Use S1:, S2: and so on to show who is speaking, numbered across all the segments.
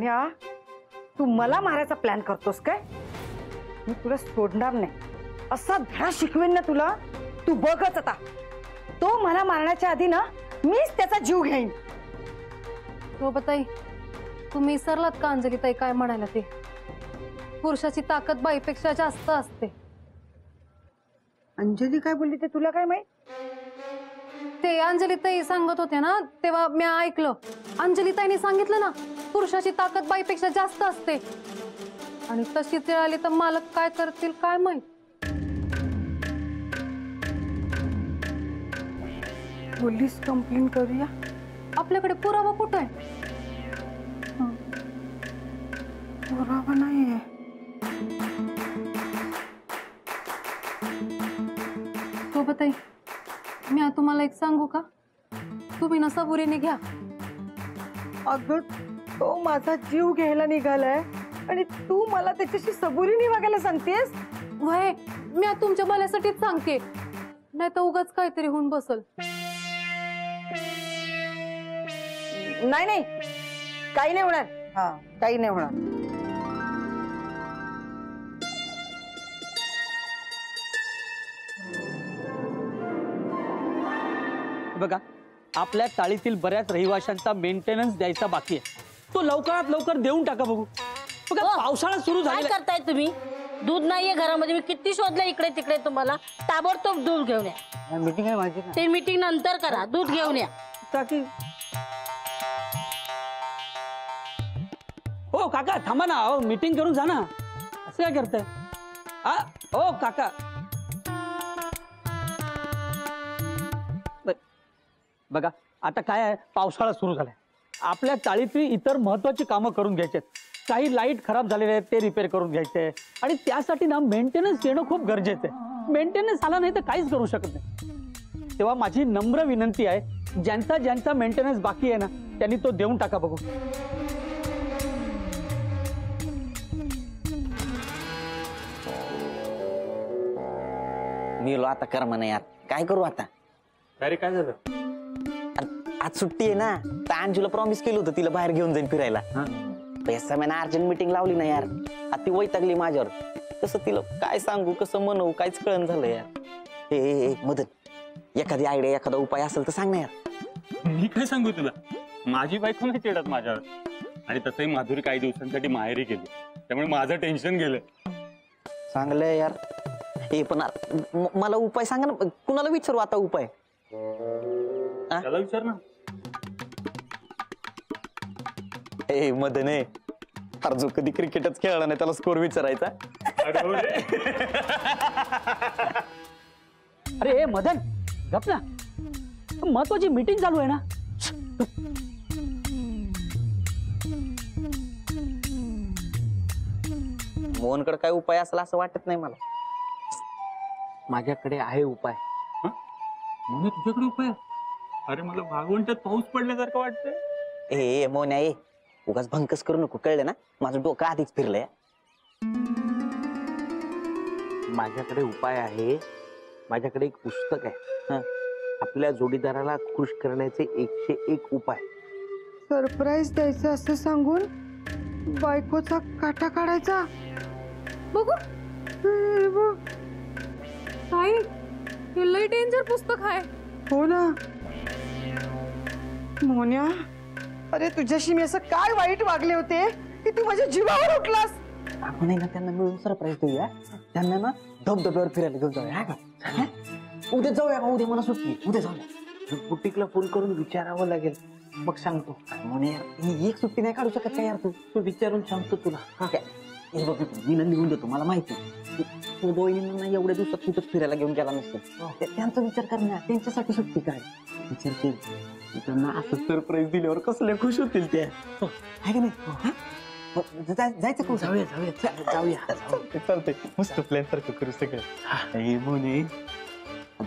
S1: मोन्या, तू मला मारायचा प्लॅन करतोस काय? मी तुला सोडणार नाही. असा धडा शिकवेन ना तुला, तू बघच आता. तो मला मारण्याच्या आधी ना मीच त्याचा जीव घेईन.
S2: शोभाताई, तुम्ही विसरलात का अंजलीताई काय म्हणाल्या ते? पुरुषाची ताकद बाईपेक्षा जास्त असते.
S1: अंजली काय बोलली ते तुला काय माहित?
S2: ते अंजलीताई सांगत होते ना, तेव्हा मी ऐकलं. अंजलीताईने सांगितलं ना, पुरुषाची ताकद बाईपेक्षा जास्त असते. आणि तशीच वेळ आली तर मालक काय करतील काय माहित.
S1: पोलीस कंप्लेंट करूया.
S2: आपल्याकडे पुरावा कुठे आहे?
S1: पुरावा नाहीये.
S2: शोभाताई, मी तुम्हाला एक सांगू का? तुम्ही ना सबुरीने घ्या.
S1: अगं, तो माझा जीव घ्यायला निघालाय आणि तू मला त्याच्याशी सबुरीने वागायला सांगतेस?
S2: वय, मी तुमच्या भल्यासाठीच सांगते, नाही तर उगाच काहीतरी होऊन बसल.
S1: नाही नाही, काही नाही होणार. हा, काही नाही होणार.
S3: बघा, आपल्या चाळीतील बऱ्याच रहिवाशांचा मेंटेनन्स द्यायचा बाकी आहे. तो लवकरात लवकर देऊन टाका बघू. बघा, पावसाळा सुरू झाला.
S4: काय करताय तुम्ही? दूध नाहीये घरामध्ये. मी किती शोधलं इकडे तिकडे तुम्हाला. ताबडतोब दूध घेऊन या.
S3: मीटिंग आहे माझी.
S4: ते मीटिंग नंतर करा. दूध घेऊन या.
S3: हो काका, थांबा ना. हो, मीटिंग करून जा ना. असं काय करताय? हो काका, बघा आता काय आहे, पावसाळा सुरू झालाय. आपल्या चाळीतली इतर महत्वाची कामं करून घ्यायची आहेत. काही लाईट खराब झालेले आहेत, ते रिपेअर करून घ्यायचे. आणि त्यासाठी ना मेंटेनन्स देणं खूप गरजेचं आहे. मेंटेनन्स आला नाही तर काहीच करू शकत नाही. तेव्हा माझी नम्र विनंती आहे, ज्यांचा ज्यांचा मेंटेनन्स बाकी आहे ना, त्यांनी तो देऊन टाका बघू.
S5: मी आता कर म्हणा यार, काय करू आता?
S3: अरे काय झालं?
S5: आज सुट्टी आहे ना, तर अंजूला प्रॉमिस केलं होतं तिला बाहेर घेऊन जाईन फिरायला. पैसा मी अर्जंट मीटिंग लावली ना यार, आता ती वैतागली माझ्यावर. कसं तिला काय सांगू, कसं म्हणू, काहीच कळण झालं यार. ए मदन, एखादी आयडिया, एखादा उपाय असेल तर सांग ना यार.
S6: मी काय सांगू तुला? माझी बायको नाही चिडत माझ्यावर. आणि तसंही माधुरी काही दिवसांसाठी माहेरी गेली, त्यामुळे माझं टेन्शन गेलं.
S5: चांगलंय यार. हे पण मला उपाय सांगा ना. कुणाला विचारू आता उपाय?
S6: त्याला विचार ना.
S5: ए मदन, फार जो कधी क्रिकेटच खेळला नाही त्याला स्कोर विचारायचा.
S3: अरे मदन, गप ना. महत्वाची मीटिंग चालू आहे ना.
S5: मोहनकडे काय उपाय असेल असं वाटत नाही मला.
S3: माझ्याकडे आहे उपाय.
S6: म्हणून तुझ्याकडे उपाय? अरे मला भागवंटात पाऊस पडल्यासारखं वाटतंय.
S5: ए मोन्या, उगाच भंकस करू नको, कळलं ना? माझं डोकं आधीच फिरलंय.
S7: माझ्याकडे उपाय आहे. माझ्याकडे एक पुस्तक आहे. आपल्या जोडीदाराला खुश करण्याचे 101 उपाय.
S1: सरप्राईज द्यायचं असं सांगून बायकोचा काटा काढायचा.
S2: बघू ताई, हे लय डेंजर पुस्तक आहे.
S1: हो ना मोन्या, अरे तुझ्याशी मी असं काय वाईट वागले होते की तू माझ्या जीवावर उठलास.
S5: आपण ना त्यांना मिळून सरप्राईज देऊया. त्यांना ना धबधब्यावर फिरायला घेऊन जाऊया का? उद्या जाऊया का? उद्या मला सुट्टी. उद्या जाऊया.
S7: बुटीकला फोन करून विचारावं लागेल, मग सांगतो.
S5: म्हणून यार, ही एक सुट्टी नाही काढू शकत का यार?
S7: तू विचारून सांगतो तुला.
S5: हे बघ, मी ना लिहून देतो. मला माहिती तू दोघींना एवढ्या दिवसात कुठंच फिरायला घेऊन गेला नसतो. त्यांचा विचार करण्या, त्यांच्यासाठी सुट्टी काय विचार केली. त्यांना असं सरप्राईज दिल्यावर कसले खुश होतील ते, आहे का नाही? जायचं का? जाऊया. चालतंय. मस्त प्लॅन सारखं करू सगळं.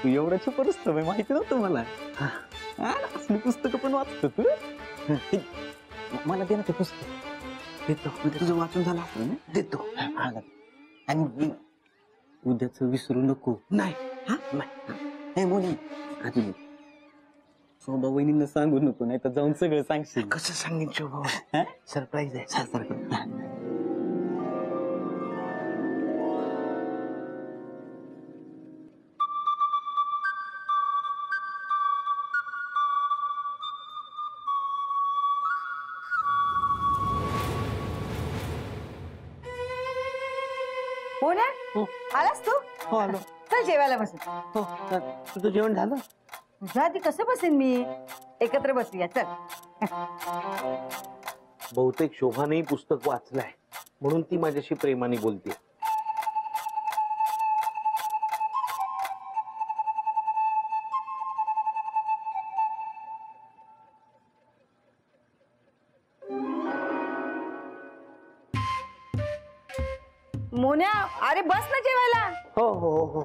S5: तू एवढं छुपर असतो माहिती नव्हतं मला. असली पुस्तकं पण वाचतो तू. मला दे ना ते पुस्तक. देतो. तुझं वाचून झालं असेल ना? देतो. आणि उद्याच विसरू नको.
S7: नाही.
S5: नाही. मोनी, आधी शोभा वहिनींना सांगू नको, नाही तर जाऊन सगळं सांगशील.
S7: कसं सांगेन शोभा? सरप्राईज आहे.
S1: हो ना, आलास तू?
S7: हो आलो.
S1: चल जेवायला बस.
S7: हो तुझं जेवण झालं?
S1: तुझ्या आधी कसं बसेन मी? एकत्र बसूया चल.
S7: बहुतेक शोभानेही पुस्तक वाचलंय म्हणून ती माझ्याशी प्रेमाने बोलते.
S1: मोन्या, अरे बस ना जेवायला.
S7: हो हो हो.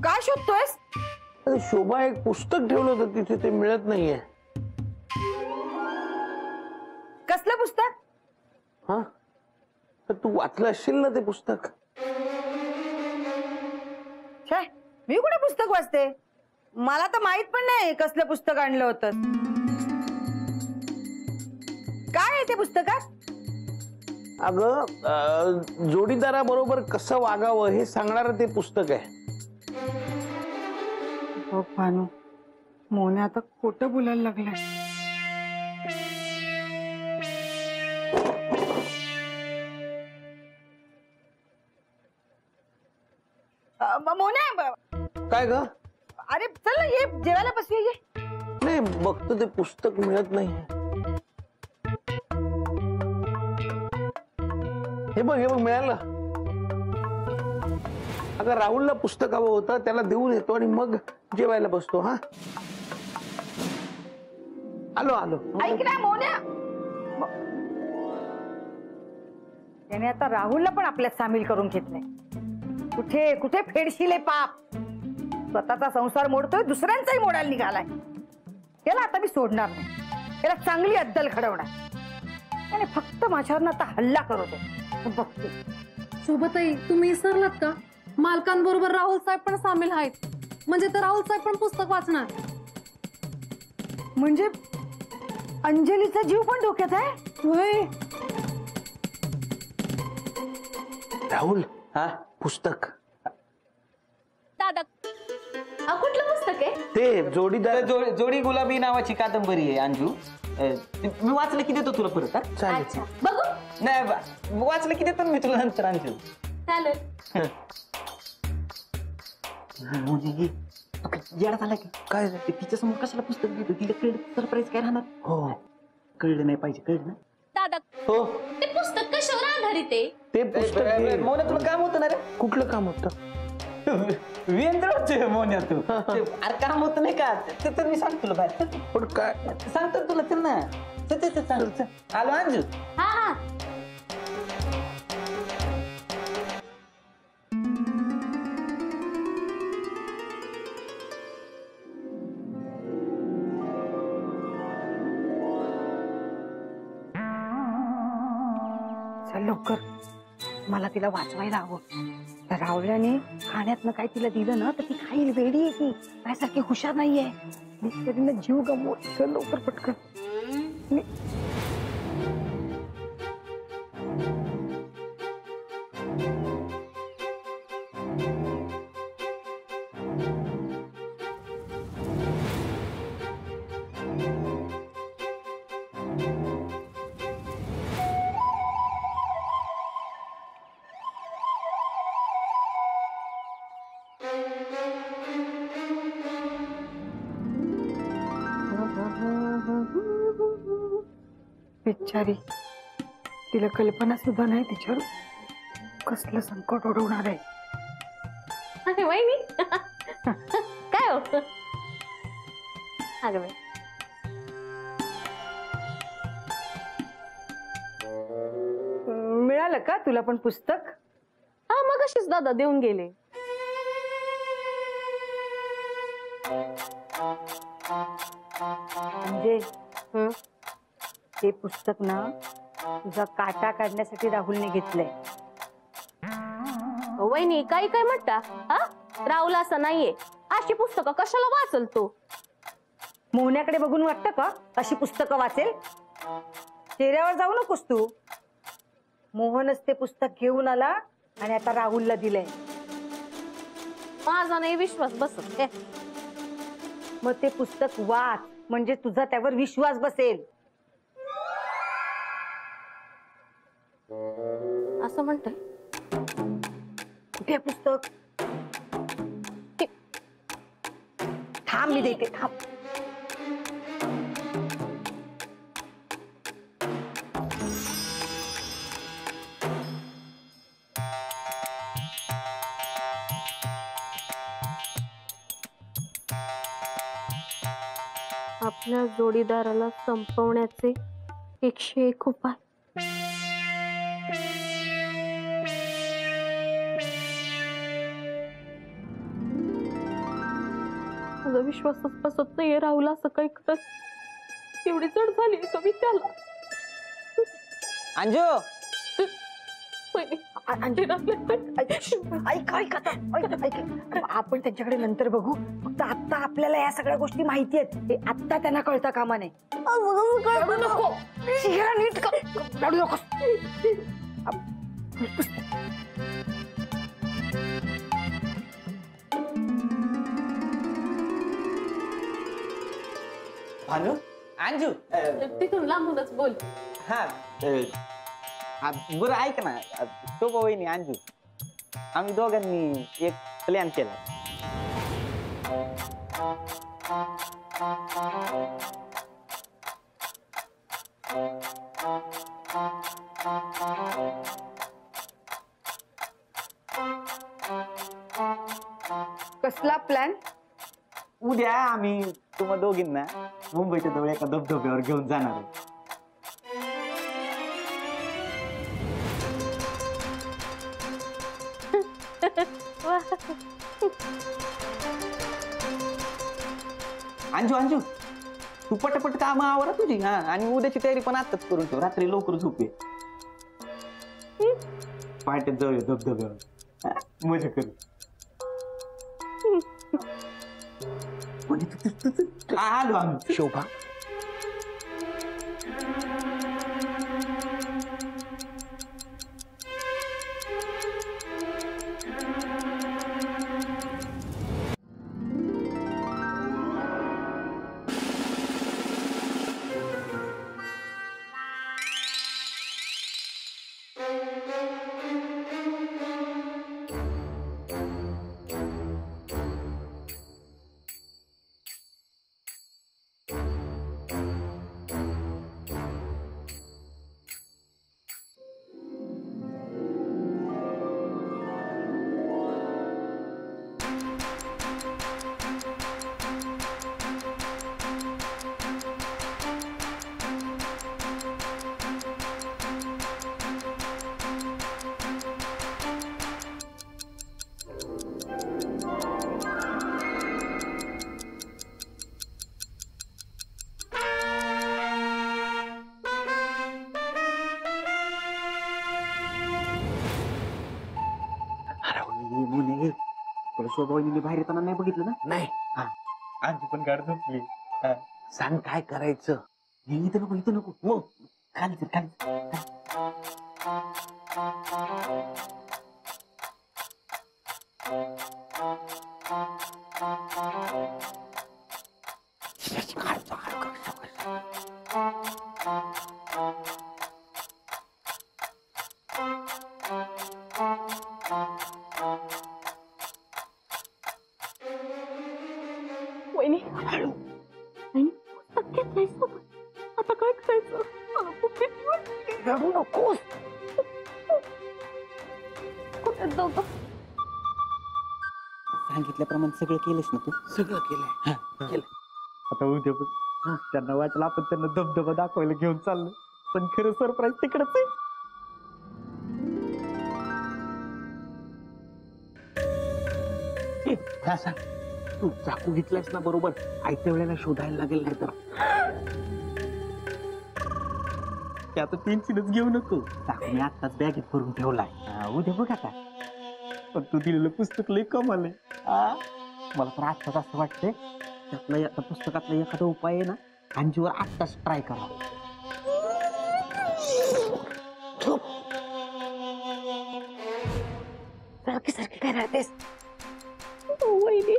S1: काय शोधतोयस?
S7: अरे शोभा, एक पुस्तक ठेवलं होतं तिथे, ते मिळत नाहीये.
S1: कसलं पुस्तक?
S7: हा, तर तू वाचलं असशील ना ते पुस्तक?
S1: छे, मी कुठे पुस्तक वाचते? मला तर माहित पण नाही कसलं पुस्तक आणलं होतं. काय आहे ते पुस्तकात?
S7: अगं, जोडीदाराबरोबर कसं वागावं हे सांगणारं ते पुस्तक आहे.
S1: हो भानू, मोन्या आता खोटं बोलायला लागलाय. मोन्या,
S7: काय ग?
S1: अरे चल ना, ये जेवायला बसूया ये.
S7: नाही, बघतो ते पुस्तक मिळत नाही. हे बघ मिळालं. अगं, राहुलला पुस्तक हवं होतं, त्याला देऊन येतो आणि मग जेवायला बसतो. हा, आलो आलो.
S1: ऐक ना मोन्या, त्याने आता राहुलला पण आपल्यात सामील करून घेतलंय. कुठे कुठे फेडशिले पाप. स्वतःचा संसार मोडतोय, दुसऱ्यांचाही मोडायला निघालाय. त्याला आता मी सोडणार नाही. त्याला चांगली अद्दल घडवणार. त्याने फक्त माझ्यावर आता हल्ला करू दे. बघते.
S2: शोभाताई, तुम्ही विसरलात का? मालकांबरोबर राहुल साहेब पण सामील आहेत. म्हणजे तर राहुल साहेब पण पुस्तक वाचणार.
S1: म्हणजे अंजलीचा जीव पण धोक्यात आहे?
S2: होय.
S7: राहुल, हा पुस्तक.
S8: दादा, कुठलं पुस्तक आहे?
S7: ते जोडीदार.
S5: जोडी गुलाबी नावाची कादंबरी आहे अंजू. मी वाचलं की देतो तुला परत. हा
S7: चालेल.
S8: अच्छा, बघू.
S5: नाही, वाचलं की देतो मी तुला नंतर अंजू.
S8: चालेल.
S5: येडा झाला की
S7: काय?
S5: तिच्या समोर कशाला पुस्तक देतो? तिला कळलं सरप्राईज काय राहणार?
S7: हो,
S5: कळलं नाही पाहिजे. कळलं ना?
S8: दादा,
S7: हो,
S8: ते पुस्तक कशावर आधारित आहे?
S7: ते पुस्तक घे.
S5: मोन्या, तुला काम होतं ना रे?
S7: कुठलं काम होतं?
S5: वेंद्रच मोन्या तू. अरे काम होत नाही का? ते तर मी सांगतो तुला बाहेर.
S7: पण काय?
S5: सांगतो तुला चल ना. चल. आलो अंजू.
S8: हा हा.
S1: चल लवकर, मला तिला वाचवायला हवं. त्या राहुल्याने खाण्यातनं काय तिला दिलं ना तर ती खाईल. वेडी आहे ती, माझ्यासारखी हुशार नाहीये. मी तरी जीव गमवू. चल लवकर पटकन. बिचारी, तिला कल्पना सुद्धा नाही तिच्यावर कसलं संकट ओढवणार आहे.
S8: अरे वहिनी, काय हो? अगं बाई,
S1: मिळालं का तुला पण पुस्तक?
S8: हा, मगाशीच दादा देऊन गेले.
S1: म्हणजे ते पुस्तक ना तुझा काटा काढण्यासाठी राहुलने घेतलंय.
S8: अहो वहिनी काही काय म्हणता? हा, राहुल असं नाहीये. अशी पुस्तकं कशाला वाचल तो?
S1: मोहण्याकडे बघून वाटतं का अशी पुस्तकं वाचेल? चेहऱ्यावर जाऊ नकोस तू. मोहनच ते पुस्तक घेऊन आला आणि आता राहुलला दिलंय.
S8: माझा नाही विश्वास बसत. हे,
S1: मग ते पुस्तक वाच, म्हणजे तुझा त्यावर विश्वास बसेल.
S8: असं म्हणतंय.
S1: कुठे आहे पुस्तक? थांब, मी देते, थांब.
S8: आपल्या जोडीदाराला संपवण्याचे 101 उपाय. माझा विश्वासच बसत नाहीये. राहुल असं काही करत एवढी चढ झाली का मी त्याला?
S5: अंजू,
S1: ऐक ऐक आता, ऐक. आपण त्यांच्याकडे नंतर बघू. फक्त आता आपल्याला या सगळ्या गोष्टी माहिती आहेत. हे आत्ता त्यांना कळता कामा नये. रडू नको. चेहरा नीट कर. रडू नकोस.
S5: भानू, अंजू,
S8: तिथून लांबूनच बोल.
S5: हा बरं ऐक ना, तो वहिनी अंजू, आम्ही दोघांनी एक प्लॅन केला.
S1: कसला प्लॅन?
S5: उद्या आम्ही तुम्हा दोघींना मुंबईच्या जवळ एका धबधब्यावर घेऊन जाणार आहे. अंजू अंजू, तू पटपट काम आवरा तुझी. हा, आणि उद्याची तयारी पण आताच करून ठेव. रात्री लवकर झोपे. पहाटे जाऊया धबधब्यावर. हा, मजा करू. आलो आम्ही.
S7: शोभा,
S5: शोभावहिनी बाहेर येताना नाही बघितलं ना?
S7: नाही.
S5: अंजू पण गाड झोपली.
S7: सांग काय करायचं.
S5: इथं नको, इथं नको. मग खाली चल, खाली.
S8: वहिनी, पुस्तक घेतलंय सोबत. आता काय करायचं? मला खूप भीती वाटते.
S1: रडू नकोस.
S8: कुठे जाऊ गं?
S5: सांगितल्याप्रमाणे सगळं केलंस ना तू?
S7: सगळं केलंय. केलं.
S5: आता उद्या पण त्यांना वाटलं आपण त्यांना धबधबा दाखवायला घेऊन चाललो, पण खरं सरप्राईज तिकडच आहे.
S7: हा, सांग. तू चाकू घेतलायस ना बरोबर. आयत्या वेळेला शोधायला लागेल नाही तर.
S5: आता टेन्शनच घेऊ नको. चाकू मी आत्ताच बॅगेत भरून ठेवलाय. उद्या बघ आता. पण तू दिलेलं पुस्तक लय कमाल आहे. मला तर आत्ताच असं वाटतंय त्यातलं त्या पुस्तकातला एखादा उपाय आहे ना अंजूवर आत्ताच ट्राय करा.
S1: सारखी सारखी काय राहतेस?
S8: वहिनी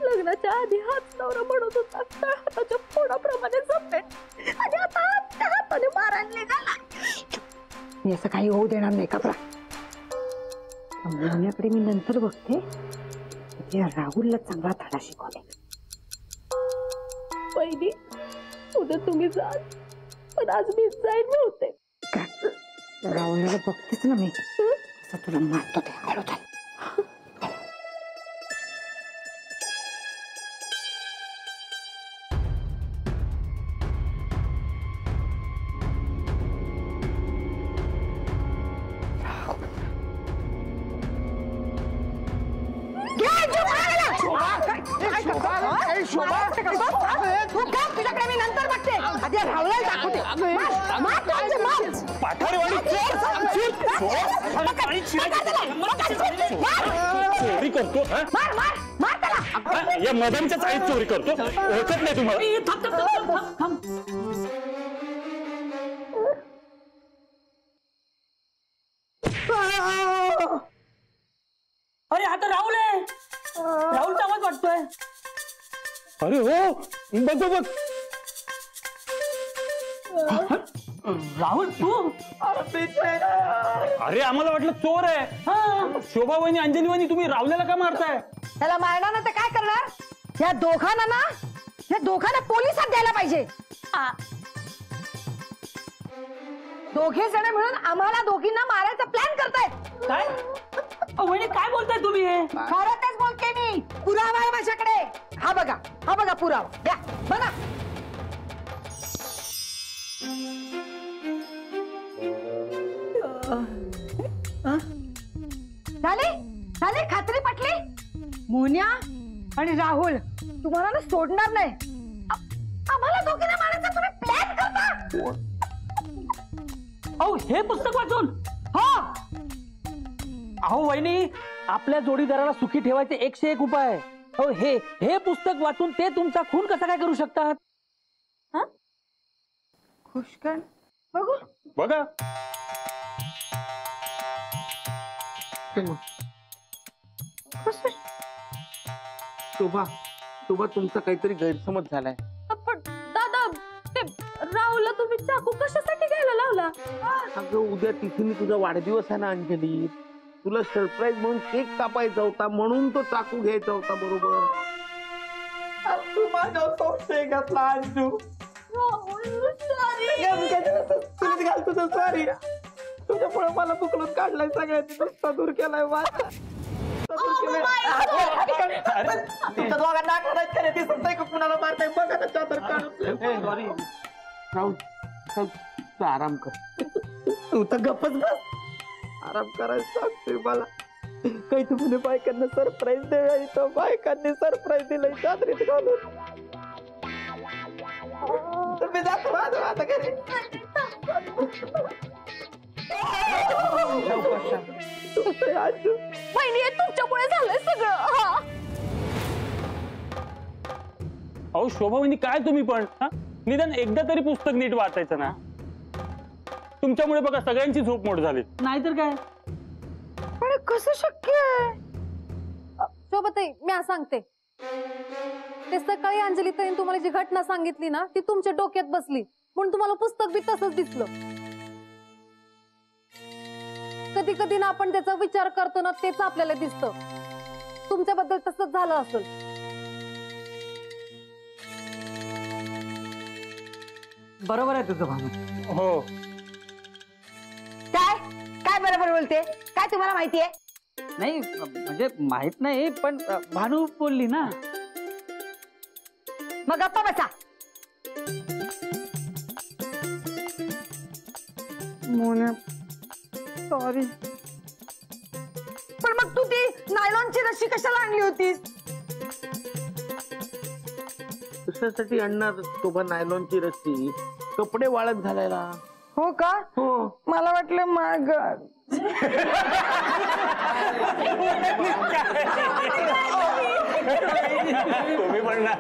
S8: लग्नाच्या आधी हात नवरा म्हणत होता तर हाताच्या फोडाप्रमाणे जपेल आणि आता त्या हाताने मारायला निघाला.
S1: मी असं काही होऊ देणार नाही कपडा. मोन्याकडे मी नंतर बघते. त्या राहुलला चांगला धडा शिकवले.
S8: वहिनी उद्या तुम्ही जाल पण आज मी जाईन नव्हते.
S1: राहुलला बघतेच ना मी कसं तुला मारतो ते. हळू चाल. तुझ्याकडे मी नंतर बघते. आधी राहुलला दाखवते.
S6: चोरी करतो या मदांच्या चाळीत चोरी करतो ओळखत नाही तुम्हाला.
S3: अरे आता राहुल आहे. राहुलचा आवाज वाटतोय.
S6: अरे हो बघ बघ बघ.
S3: राहुल तू?
S6: अरे आम्हाला वाटलं चोर आहे. शोभा वहिनी अंजली वहिनी तुम्ही राहुल्याला का मारताय?
S1: त्याला मारणार ना तर काय करणार? या दोघांना पोलिसात द्यायला पाहिजे. दोघे जण मिळून आम्हाला दोघींना मारायचा प्लॅन करतायत.
S3: काय वहिनी काय बोलताय तुम्ही? हे
S1: खरं तेच बोलते मी. पुरावा आहे माझ्याकडे. हा बघा पुरावा. द्या बघा. झाले खात्री पटली? मोन्या आणि राहुल तुम्हाला ना सोडणार नाही. आम्हाला दोघींना मारायचा तुम्ही प्लॅन करता.
S3: अहो हे पुस्तक वाचून?
S1: हो.
S3: अहो वहिनी आपल्या जोडीदाराला सुखी ठेवायचे 101 उपाय. हो हे पुस्तक वाचून ते तुमचा खून कसा काय करू शकतात?
S1: खुशकण बघू.
S6: बघा
S7: शोभा तुमचा काहीतरी गैरसमज झालाय.
S8: पण दादा ते राहुलला तुम्ही चाकू कशासाठी घ्यायला लावला?
S7: अगं उद्या तिथे मी तुझा वाढदिवस आहे ना अंजली. तुला सरप्राईज म्हणून केक कापायचा होता म्हणून तो चाकू घ्यायचा होता. बरोबर.
S5: तू माझ्या संशय घातला अंजू. तुझीच घाल तुझं सॉरी. तुझ्यामुळे मला बुकलून काढलाय सगळ्यांनी. नुसता दूर केलाय माझा. तुमच्या दोघांना आठवडायत खरे दिसत नाही का कुणाला मारताय? बघा ना चादर काढून.
S7: सॉरी राहुल तू आराम कर.
S5: तू तर गप्पच बस. आराम करायला सांगतोय मला. काही तू म्हणे बायकांना सरप्राईज द्यायचं. बायकांनी सरप्राईज दिलंय चादरीत घालून. तुम्ही जातो आता घरी.
S8: वहिनी हे तुमच्यामुळे झालंय सगळं.
S6: अहो शोभा वहिनी काय तुम्ही पण निदान एकदा तरी पुस्तक नीट वाचायचं ना. तुमच्यामुळे बघा सगळ्यांची झोप मोड झाली.
S3: नाहीतर काय.
S1: पण कसं शक्य आहे?
S2: शोभताई मी आज सांगते. ते सकाळी अंजलीताईने तुम्हाला जी घटना सांगितली ना ती तुमच्या डोक्यात बसली म्हणून तुम्हाला पुस्तक बी तसंच दिसलं. कधी कधी ना आपण त्याचा विचार करतो ना तेच आपल्याला दिसतं. तुमच्याबद्दल तसंच झालं असेल.
S3: बरोबर आहे तुझं भावना.
S6: हो
S1: काय बरोबर बोलते? काय तुम्हाला माहितीये?
S3: नाही म्हणजे माहित नाही पण भानू बोलली ना.
S1: मग गप्पा बसा. मोना सॉरी. पण मग तू ती नायलॉनची रस्सी कशाला आणली होतीस?
S7: कशासाठी आणणार शोभा नायलॉनची रस्सी? कपडे वाळत घालायला.
S1: हो का? मला वाटलं मग
S6: तुम्ही पण ना